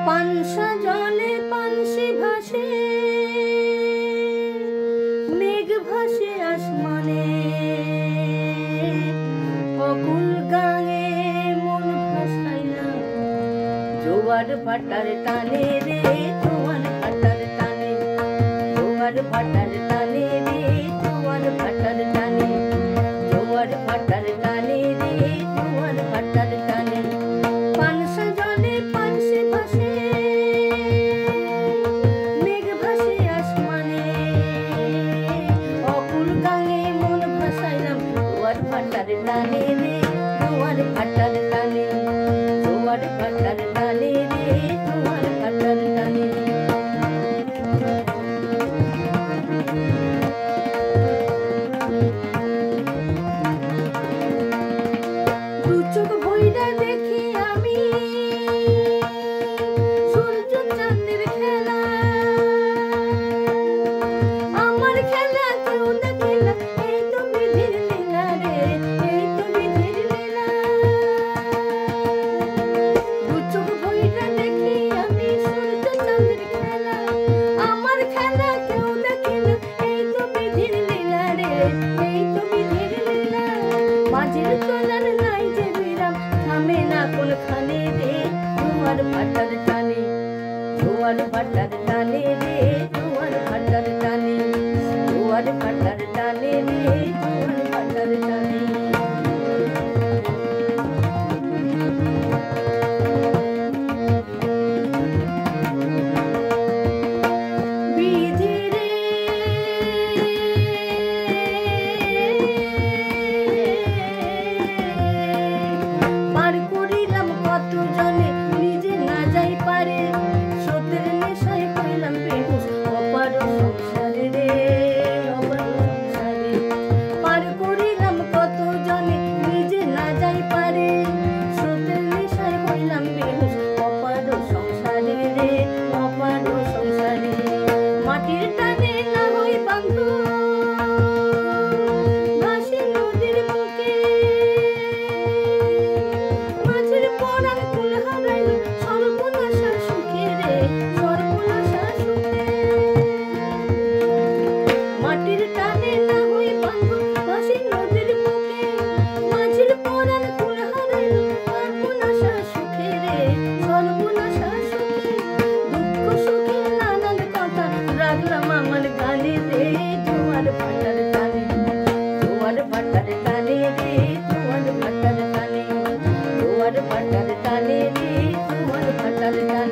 পানসা জলে পানসি ভাসে, মেঘ ভাসে আসমানে, অকুল গাঙে মন ভাসাইলাম জোয়ার ভাটার টানে রে, জোয়ার ভাটার টানে, জোয়ার ভাটার টানে রে, জোয়ার ভাটার টানে, জোয়ার ভাটার টানে রে, জোয়ার ভাটার টানে। পানসা জলে পানসি ভাসে, মেঘ ভাসে আসমানে, অকুল গাঙে মন ভাসাইলাম জোয়ার ভাটার টানে রে, জোয়ার ভাটার টানে, জোয়ার ভাটার টানে রে, জোয়ার ভাটার টানে। দু চোখ ভইরা দেখি আমি সূর্য চাঁদের খেলা, আমার খেলা কেউ দেখে না, এই তো বিধির লীলা রে, এই তো বিধির লীলা। দু চোখ ভইরা দেখি আমি সূর্য চাঁদের খেলা, আমার খেলা কেউ দেখে না, এই তো বিধির লীলা রে, এই তো বিধির লীলা। মাঝের চলার নাই যে বিরাম, থামে না কোনখানে রে, জোয়ার ভাটার টানে, জোয়ার ভাটার টানে রে, জোয়ার ভাটার টানে, জোয়ার ভাটার টানে রে, জোয়ার ভাটার টানে। বিধি রে পার করিলাম কত জনে, নিজে না যাই পারে, স্রোতের নেশায় হইলাম বেহুশ অপার সংসারে রে, অপার সংসারে। পার করিলাম কত জনে, নিজে না যাই পারে, স্রোতের নেশায় হইলাম বেহুশ অপার সংসারে রে, অপার সংসারে। মাটির টানে না হই বান্ধ, ভাসি নদীর বুকে, মাঝের পরাণ কুল হারাইল সর্বনাশা সুখে রে, সর্বনাশা সুখে। মাটির টানে না হই বান্ধ, ভাসি নদীর বুকে, মাঝের পরাণ কুল হারাইল সর্বনাশা সুখে রে, সর্বনাশা সুখে। দুঃখ সুখে নানান কথা রাখলাম আমার গানে রে, জোয়ার ভাটার টানে, জোয়ার ভাটার টানে রে, জোয়ার ভাটার টানে, জোয়ার ভাটার টানে রে, জোয়ার ভাটার টানে।